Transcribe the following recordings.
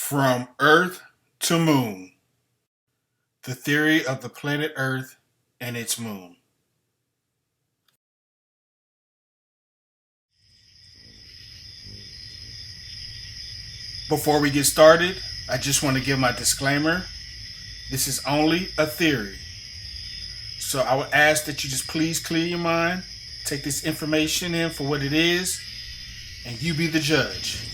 From Earth to Moon. The theory of the planet Earth and its moon. Before we get started, I just want to give my disclaimer. This is only a theory. So I would ask that you just please clear your mind, take this information in for what it is, and you be the judge.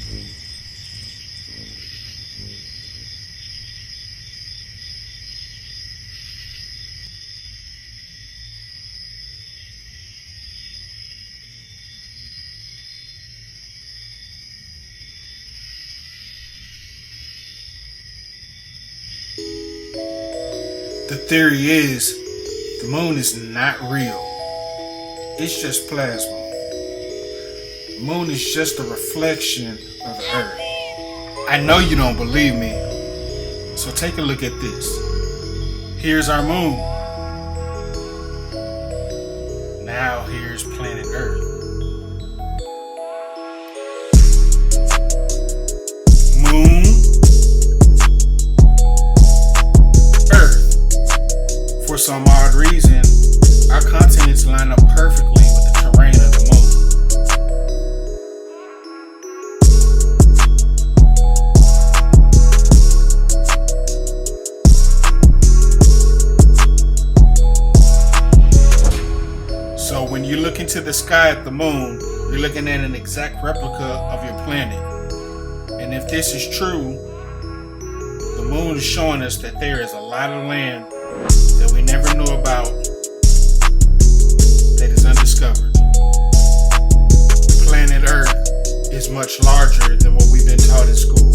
The theory is the moon is not real. It's just plasma. The moon is just a reflection of the Earth. I know you don't believe me, so take a look at this. Here's our moon. Now here's planet Earth. Moon, Earth. For some odd reason, our continents line up perfectly with the terrain of the moon. So when you look into the sky at the moon, you're looking at an exact replica of your planet. And if this is true, the moon is showing us that there is a lot of land that we never knew about that is undiscovered. Planet Earth is much larger than what we've been taught in school.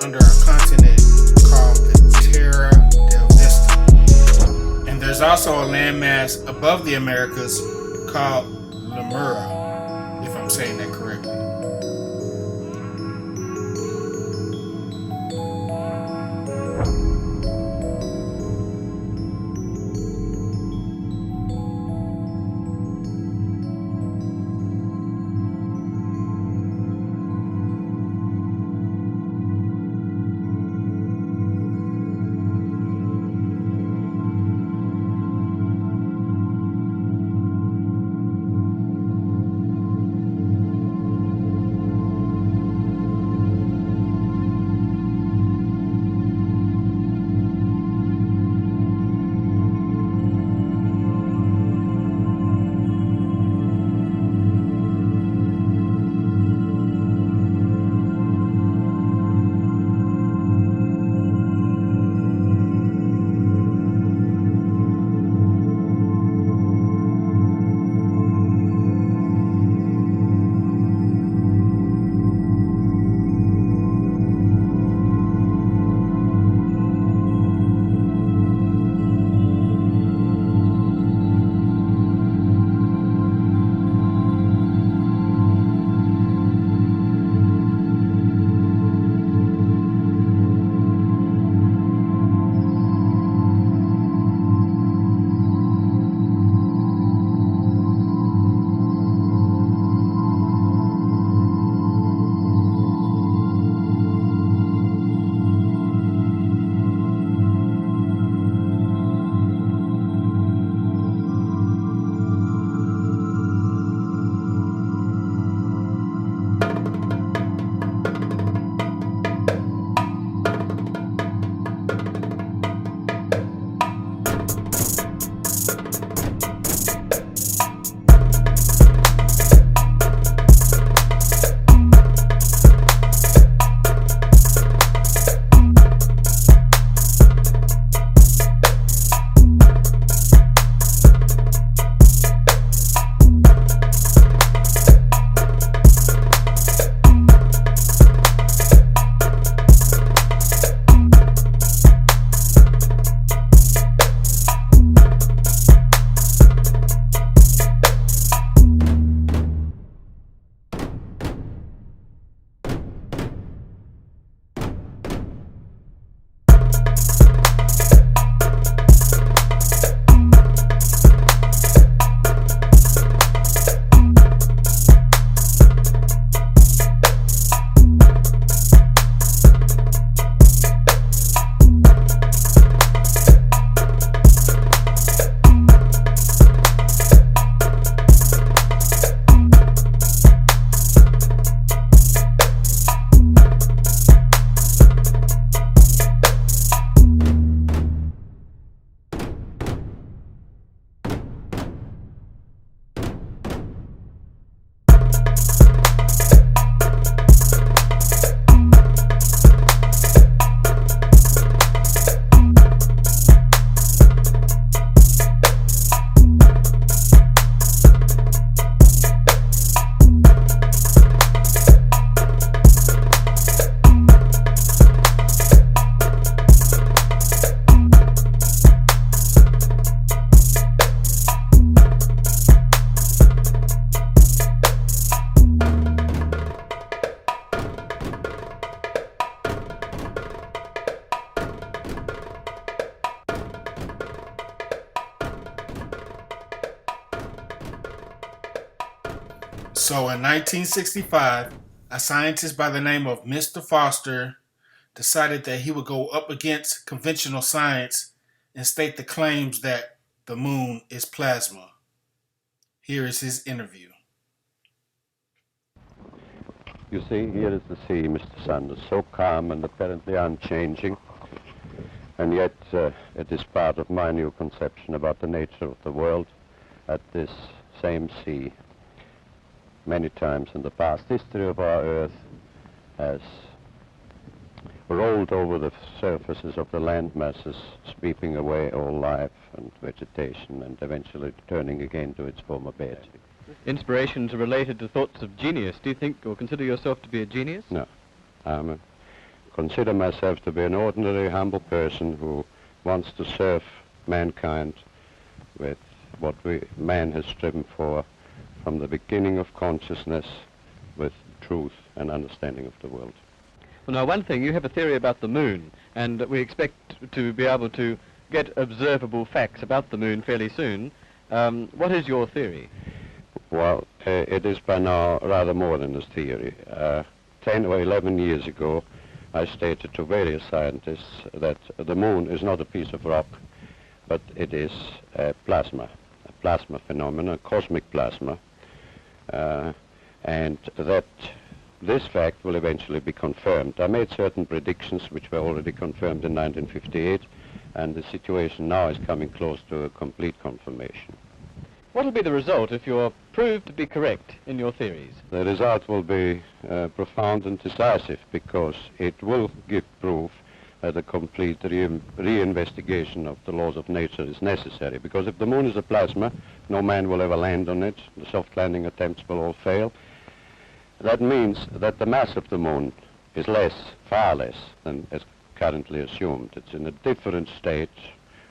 Under a continent called the Terra del Vista. And there's also a landmass above the Americas called Lemura, if I'm saying that correctly. So in 1965, a scientist by the name of Mr. Foster decided that he would go up against conventional science and state the claims that the moon is plasma. Here is his interview. You see, here is the sea, Mr. Sanders, so calm and apparently unchanging, and yet it is part of my new conception about the nature of the world at this same sea. Many times in the past history of our Earth has rolled over the surfaces of the land masses, sweeping away all life and vegetation and eventually returning again to its former bed. Inspirations are related to thoughts of genius. Do you think or consider yourself to be a genius? No. I consider myself to be an ordinary, humble person who wants to serve mankind with what man has striven for from the beginning of consciousness, with truth and understanding of the world. Well, now, one thing, you have a theory about the moon, and we expect to be able to get observable facts about the moon fairly soon. What is your theory? Well, it is by now rather more than a theory. 10 or 11 years ago, I stated to various scientists that the moon is not a piece of rock, but it is a plasma phenomenon, a cosmic plasma, and that this fact will eventually be confirmed. I made certain predictions which were already confirmed in 1958, and the situation now is coming close to a complete confirmation. What will be the result if you're proved to be correct in your theories? The result will be profound and decisive, because it will give proof that a complete reinvestigation of the laws of nature is necessary. Because if the moon is a plasma, no man will ever land on it. The soft landing attempts will all fail. That means that the mass of the moon is less, far less than is currently assumed. It's in a different state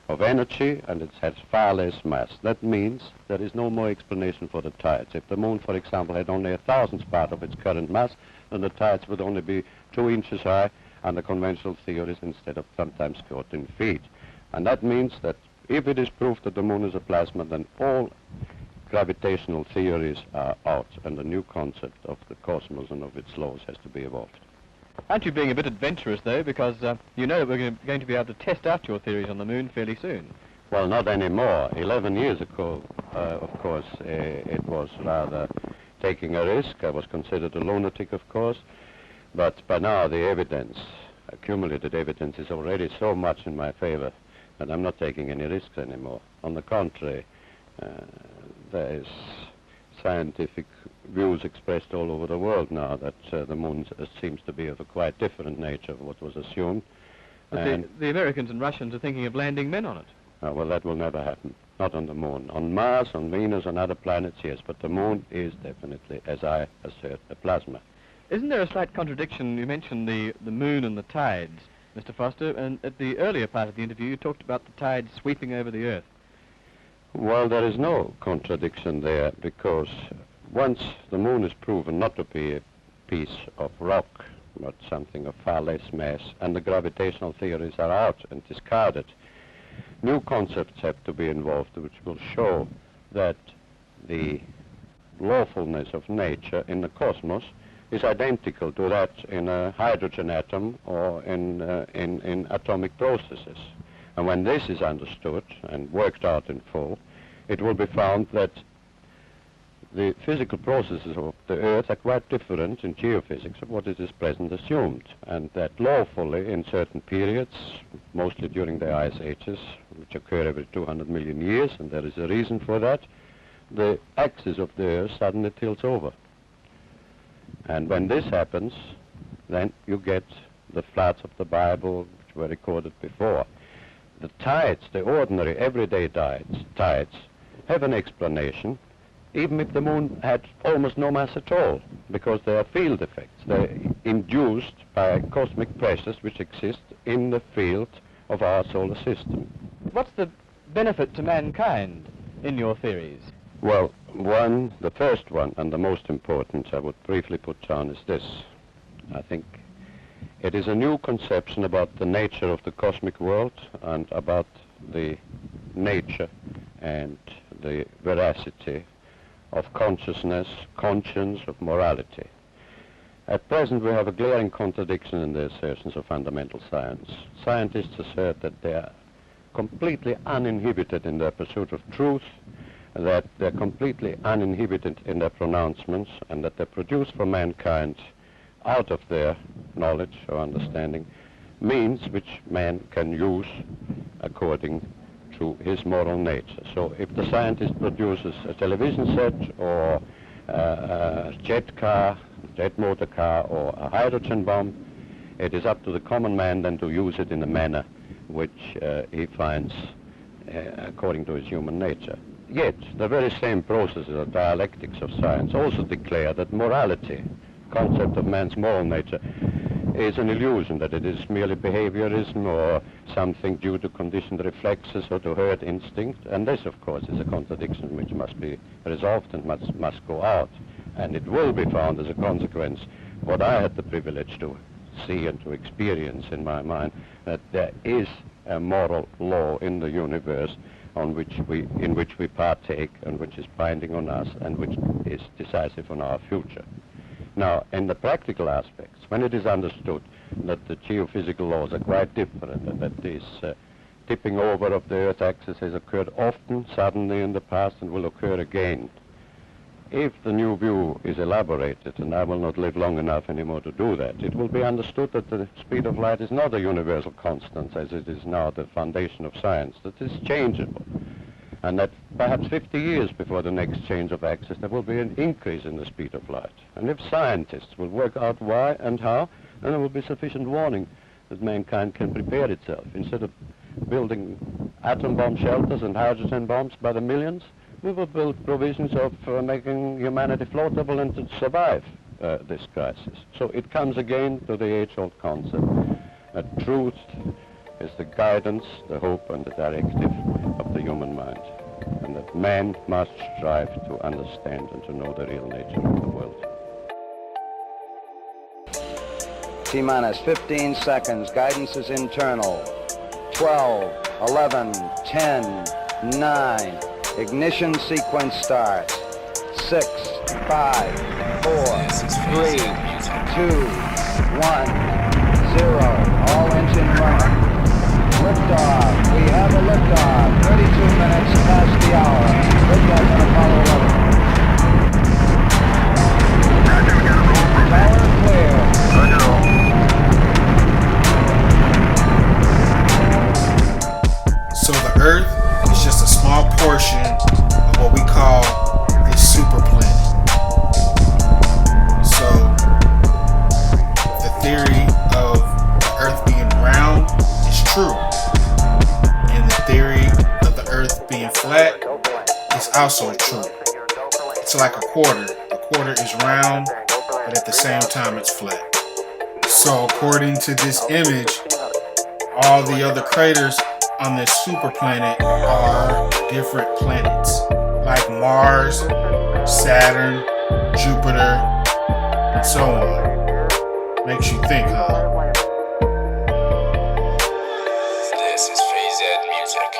of energy, and it has far less mass. That means there is no more explanation for the tides. If the moon, for example, had only 1,000th part of its current mass, then the tides would only be 2 inches high under conventional theories instead of sometimes 14 feet. And that means that if it is proved that the moon is a plasma, then all gravitational theories are out, and a new concept of the cosmos and of its laws has to be evolved. Aren't you being a bit adventurous, though, because you know that we're going to be able to test out your theories on the moon fairly soon? Well, not anymore. 11 years ago, of course, it was rather taking a risk. I was considered a lunatic, of course, but by now the evidence, accumulated evidence, is already so much in my favor that I'm not taking any risks anymore. On the contrary, there is scientific views expressed all over the world now that the moon seems to be of a quite different nature of what was assumed. But the Americans and Russians are thinking of landing men on it. Well, that will never happen. Not on the moon. On Mars, on Venus, on other planets, yes, but the moon is definitely, as I assert, a plasma. Isn't there a slight contradiction? You mentioned the moon and the tides, Mr. Foster, and at the earlier part of the interview you talked about the tides sweeping over the Earth. Well, there is no contradiction there, because once the moon is proven not to be a piece of rock, but something of far less mass, and the gravitational theories are out and discarded, new concepts have to be involved which will show that the lawfulness of nature in the cosmos is identical to that in a hydrogen atom or in atomic processes. And when this is understood and worked out in full, it will be found that the physical processes of the Earth are quite different in geophysics of what is present assumed, and that lawfully in certain periods, mostly during the ice ages, which occur every 200 million years, and there is a reason for that, the axis of the Earth suddenly tilts over. And when this happens, then you get the floods of the Bible, which were recorded before. The tides, the ordinary everyday tides, have an explanation, even if the moon had almost no mass at all, because they are field effects. They're induced by cosmic pressures which exist in the field of our solar system. What's the benefit to mankind in your theories? Well, the first one, and the most important I would briefly put down, is this. I think it is a new conception about the nature of the cosmic world and about the nature and the veracity of consciousness, conscience, of morality. At present, we have a glaring contradiction in the assertions of fundamental science. Scientists assert that they are completely uninhibited in their pursuit of truth, that they're completely uninhibited in their pronouncements, and that they produce for mankind, out of their knowledge or understanding, means which man can use according to his moral nature. So if the scientist produces a television set or a jet car, jet motor car, or a hydrogen bomb, it is up to the common man then to use it in a manner which he finds according to his human nature. Yet, the very same processes or dialectics of science also declare that morality, concept of man's moral nature, is an illusion, that it is merely behaviorism or something due to conditioned reflexes or to herd instinct. And this, of course, is a contradiction which must be resolved and must go out. And it will be found as a consequence, what I had the privilege to see and to experience in my mind, that there is a moral law in the universe in which we partake, and which is binding on us, and which is decisive on our future. Now, in the practical aspects, when it is understood that the geophysical laws are quite different, and that this tipping over of the Earth axis has occurred often, suddenly in the past, and will occur again, if the new view is elaborated, and I will not live long enough anymore to do that, it will be understood that the speed of light is not a universal constant, as it is now the foundation of science, that it is changeable, and that perhaps 50 years before the next change of axis, there will be an increase in the speed of light. And if scientists will work out why and how, then there will be sufficient warning that mankind can prepare itself. Instead of building atom bomb shelters and hydrogen bombs by the millions, we will build provisions of making humanity floatable and to survive this crisis. So it comes again to the age-old concept that truth is the guidance, the hope, and the directive of the human mind, and that man must strive to understand and to know the real nature of the world. T-minus 15 seconds. Guidance is internal. 12, 11, 10, 9. Ignition sequence starts. 6, 5, 4, 3, 2, 1, 0. All engine running. Liftoff. We have a liftoff. 32 minutes past the hour. Liftoff on Apollo 11. Tower clear. So the Earth is just a small portion of what we call a superplanet. So the theory of the Earth being round is true, and the theory of the Earth being flat is also true. It's like a quarter. A quarter is round, but at the same time it's flat. So according to this image, all the other craters on this superplanet are different planets, like Mars, Saturn, Jupiter, and so on. Makes you think, huh? This is Phase Music.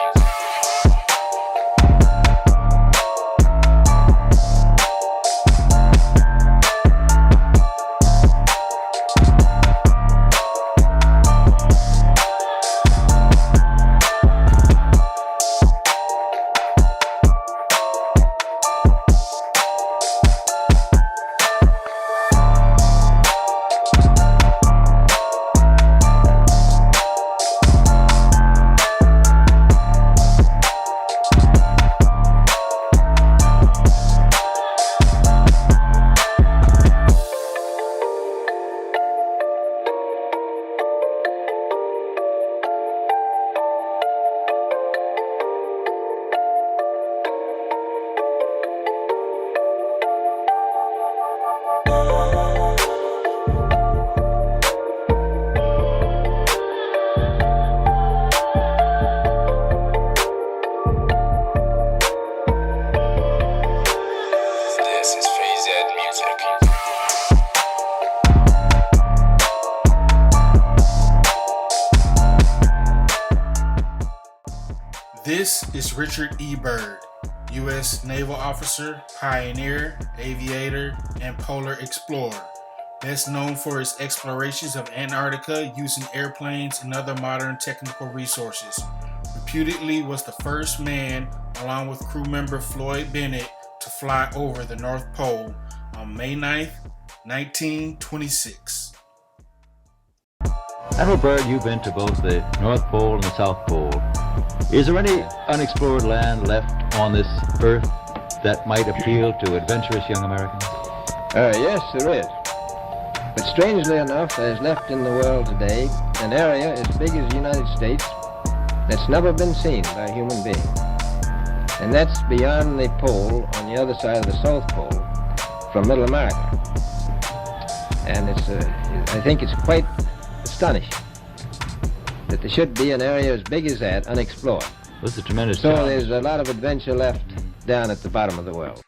This is Richard E. Byrd. U.S. naval officer, pioneer, aviator, and polar explorer. Best known for his explorations of Antarctica using airplanes and other modern technical resources. Reputedly was the first man, along with crew member Floyd Bennett, to fly over the North Pole on May 9th, 1926. Ethelbert, you've been to both the North Pole and the South Pole. Is there any unexplored land left on this earth that might appeal to adventurous young Americans? Yes, there is. But strangely enough, there is left in the world today an area as big as the United States that's never been seen by a human being. And that's beyond the pole on the other side of the South Pole from Middle America. And I think it's quite astonishing that there should be an area as big as that unexplored. This is a tremendous So challenge. there's a lot of adventure left down at the bottom of the world.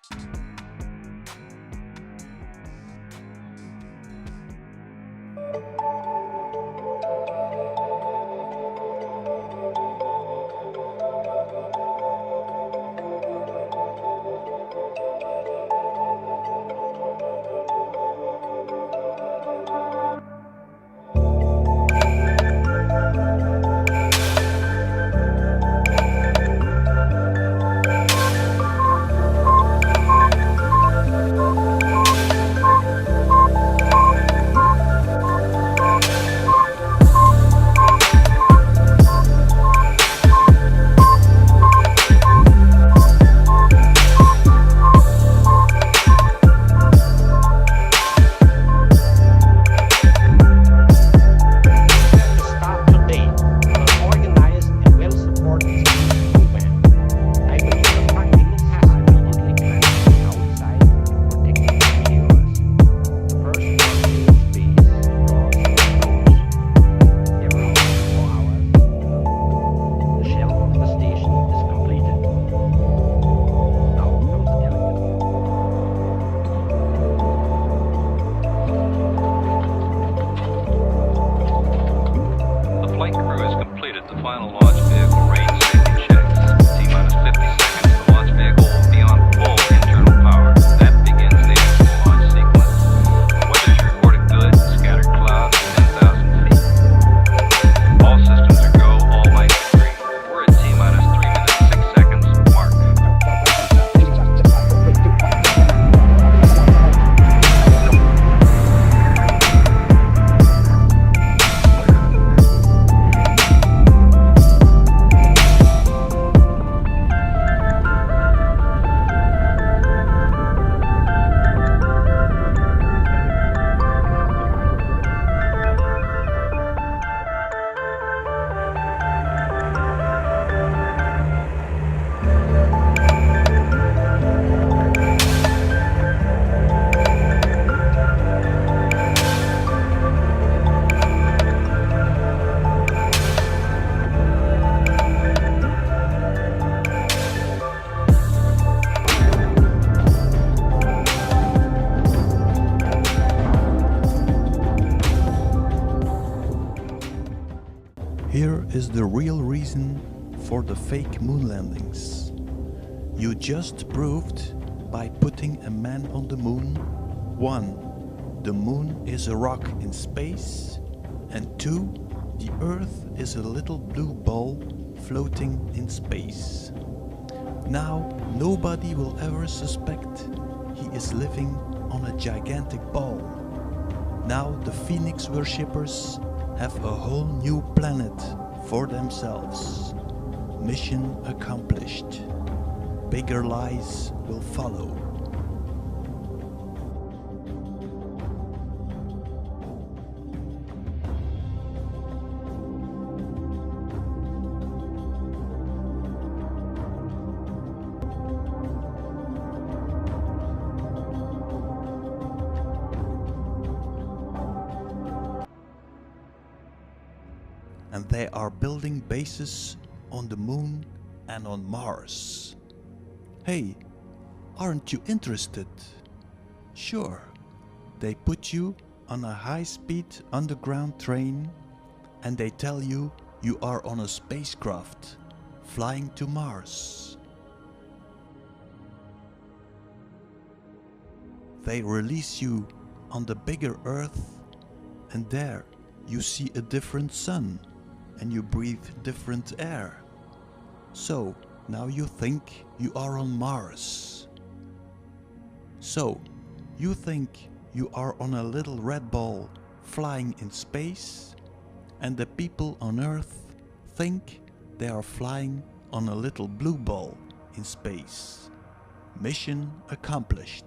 Here is the real reason for the fake moon landings. You just proved by putting a man on the moon, 1. The moon is a rock in space, and 2. The Earth is a little blue ball floating in space. Now nobody will ever suspect he is living on a gigantic ball. Now the Phoenix worshippers have a whole new planet for themselves. Mission accomplished. Bigger lies will follow. And they are building bases on the moon and on Mars. Hey, aren't you interested? Sure, they put you on a high-speed underground train and they tell you you are on a spacecraft flying to Mars. they release you on the bigger Earth, and there you see a different sun and you breathe different air. So now you think you are on Mars. So you think you are on a little red ball flying in space, and the people on Earth think they are flying on a little blue ball in space. Mission accomplished.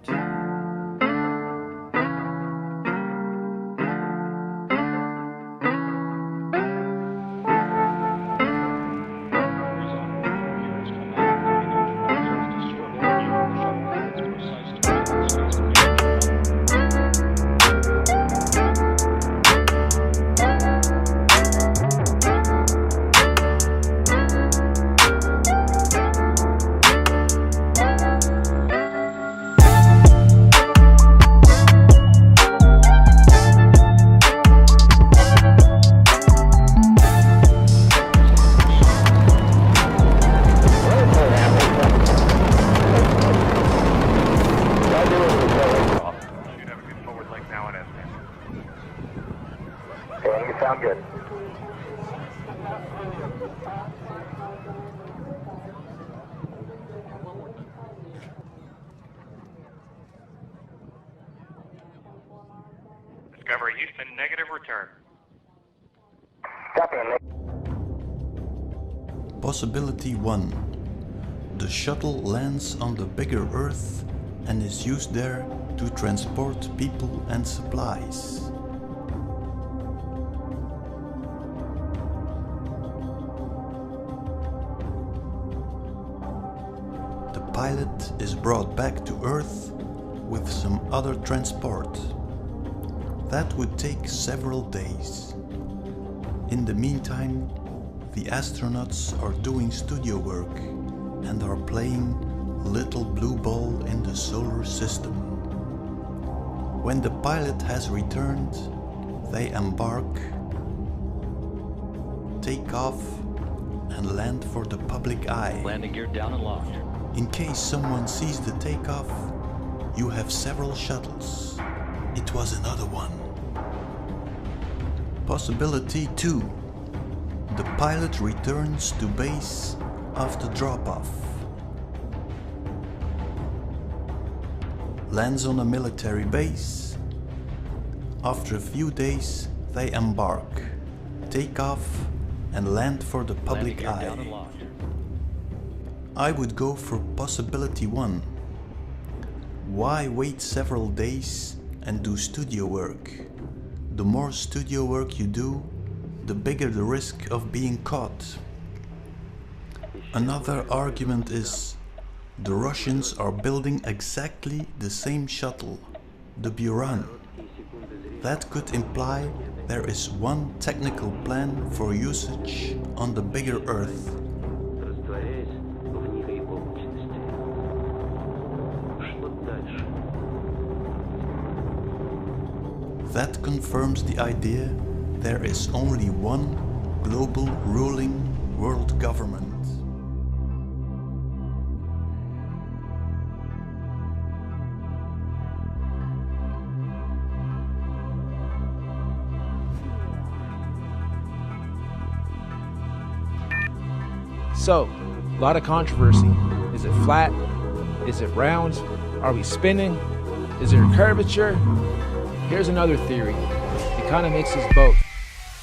Sound good. Discovery Houston, negative return. Copy. Possibility 1. The shuttle lands on the bigger Earth and is used there to transport people and supplies. The pilot is brought back to Earth with some other transport. That would take several days. In the meantime, the astronauts are doing studio work and are playing Little Blue Ball in the solar system. When the pilot has returned, they embark, take off, and land for the public eye. Landing gear down and locked. In case someone sees the takeoff, you have several shuttles. It was another one. Possibility 2. The pilot returns to base after drop-off. Lands on a military base. After a few days, they embark, take off, and land for the public eye. Down and locked. I would go for possibility 1. Why wait several days and do studio work? The more studio work you do, the bigger the risk of being caught. Another argument is the Russians are building exactly the same shuttle, the Buran. That could imply there is one technical plan for usage on the bigger Earth. That confirms the idea there is only one global ruling world government. So, a lot of controversy. Is it flat? Is it round? Are we spinning? Is there a curvature? Here's another theory. It kind of mixes both.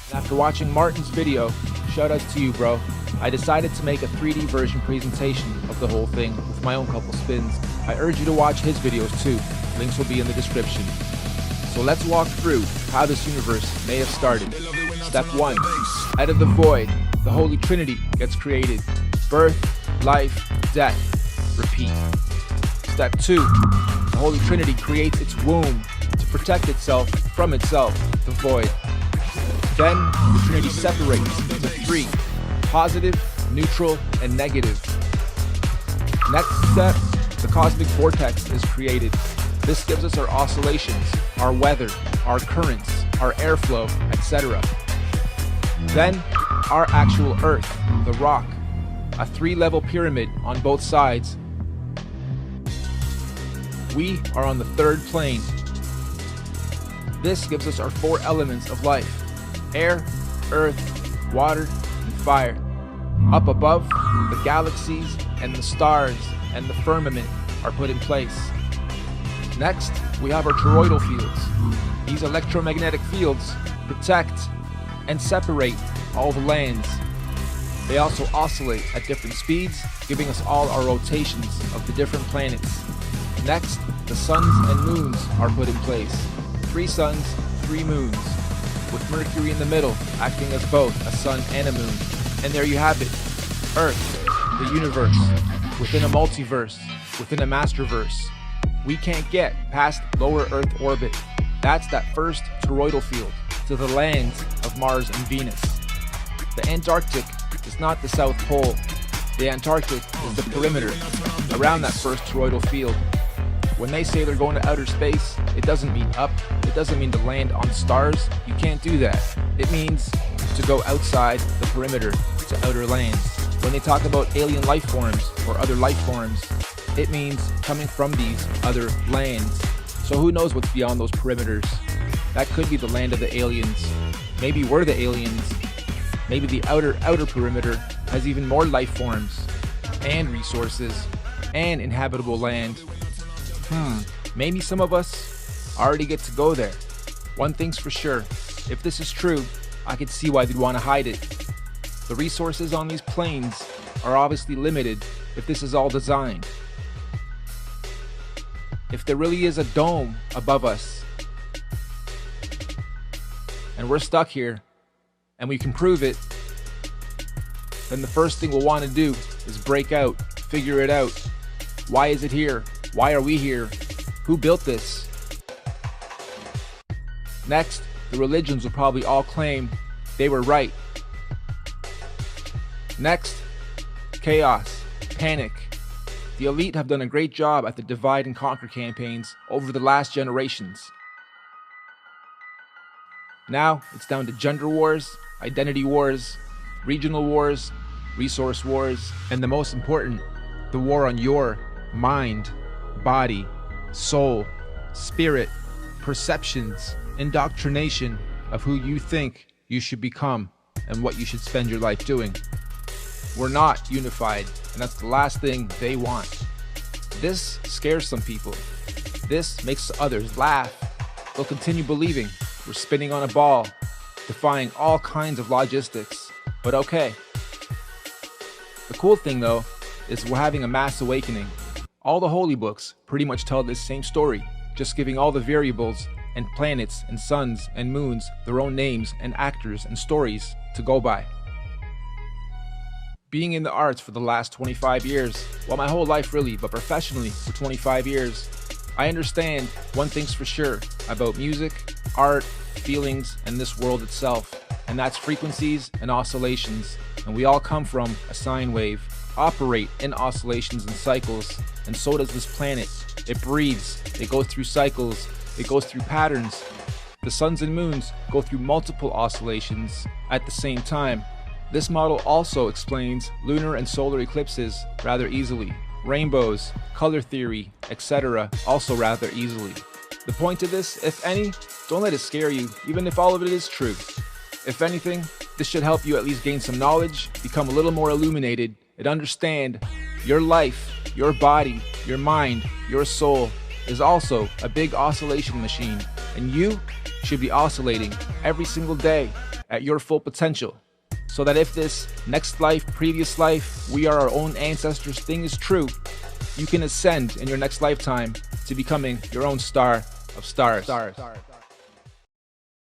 And after watching Martin's video, shout out to you, bro, I decided to make a 3D version presentation of the whole thing with my own couple spins. I urge you to watch his videos too. Links will be in the description. So let's walk through how this universe may have started. Step 1. Out of the void, the Holy Trinity gets created. Birth, life, death. Repeat. Step 2. The Holy Trinity creates its womb to protect itself from itself, the void. Then the Trinity separates into 3. Positive, neutral, and negative. Next step, the cosmic vortex is created. This gives us our oscillations, our weather, our currents, our airflow, etc. Then, our actual Earth, the rock, a 3-level pyramid on both sides. We are on the third plane. This gives us our 4 elements of life: air, earth, water, and fire. Up above, the galaxies and the stars and the firmament are put in place. Next, we have our toroidal fields. These electromagnetic fields protect and separate all the lands. They also oscillate at different speeds, giving us all our rotations of the different planets. Next, the suns and moons are put in place. 3 suns, 3 moons, with Mercury in the middle, acting as both a sun and a moon. And there you have it, Earth, the universe, within a multiverse, within a masterverse. We can't get past lower Earth orbit. That's that first toroidal field to the lands of Mars and Venus. The Antarctic is not the South Pole. The Antarctic is the perimeter around that first toroidal field. When they say they're going to outer space, it doesn't mean up. It doesn't mean to land on stars. You can't do that. It means to go outside the perimeter to outer lands. When they talk about alien life forms or other life forms, it means coming from these other lands. So who knows what's beyond those perimeters? That could be the land of the aliens. Maybe we're the aliens. Maybe the outer perimeter has even more life forms and resources and inhabitable land. Maybe some of us already get to go there. One thing's for sure, if this is true, I could see why they'd want to hide it. The resources on these planes are obviously limited if this is all designed. If there really is a dome above us, and we're stuck here, and we can prove it, then the first thing we'll want to do is break out, figure it out. Why is it here? Why are we here? Who built this? Next, the religions will probably all claim they were right. Next, chaos, panic. The elite have done a great job at the divide and conquer campaigns over the last generations. Now, it's down to gender wars, identity wars, regional wars, resource wars, and the most important, the war on your mind, body, soul, spirit, perceptions, indoctrination of who you think you should become and what you should spend your life doing. We're not unified, and that's the last thing they want. This scares some people. This makes others laugh. They'll continue believing we're spinning on a ball, defying all kinds of logistics. But okay. The cool thing though is we're having a mass awakening. All the holy books pretty much tell this same story, just giving all the variables and planets and suns and moons their own names and actors and stories to go by. Being in the arts for the last 25 years, well, my whole life really, but professionally for 25 years, I understand one thing's for sure about music, art, feelings, and this world itself, and that's frequencies and oscillations. And we all come from a sine wave, operate in oscillations and cycles, and so does this planet. It breathes, it goes through cycles, it goes through patterns. The suns and moons go through multiple oscillations at the same time. This model also explains lunar and solar eclipses rather easily, rainbows, color theory, etc. also rather easily. The point of this, if any, don't let it scare you, even if all of it is true. If anything, this should help you at least gain some knowledge, become a little more illuminated, and understand your life, your body, your mind, your soul is also a big oscillation machine, and you should be oscillating every single day at your full potential. So that if this next life, previous life, we are our own ancestors thing is true, you can ascend in your next lifetime to becoming your own star of stars.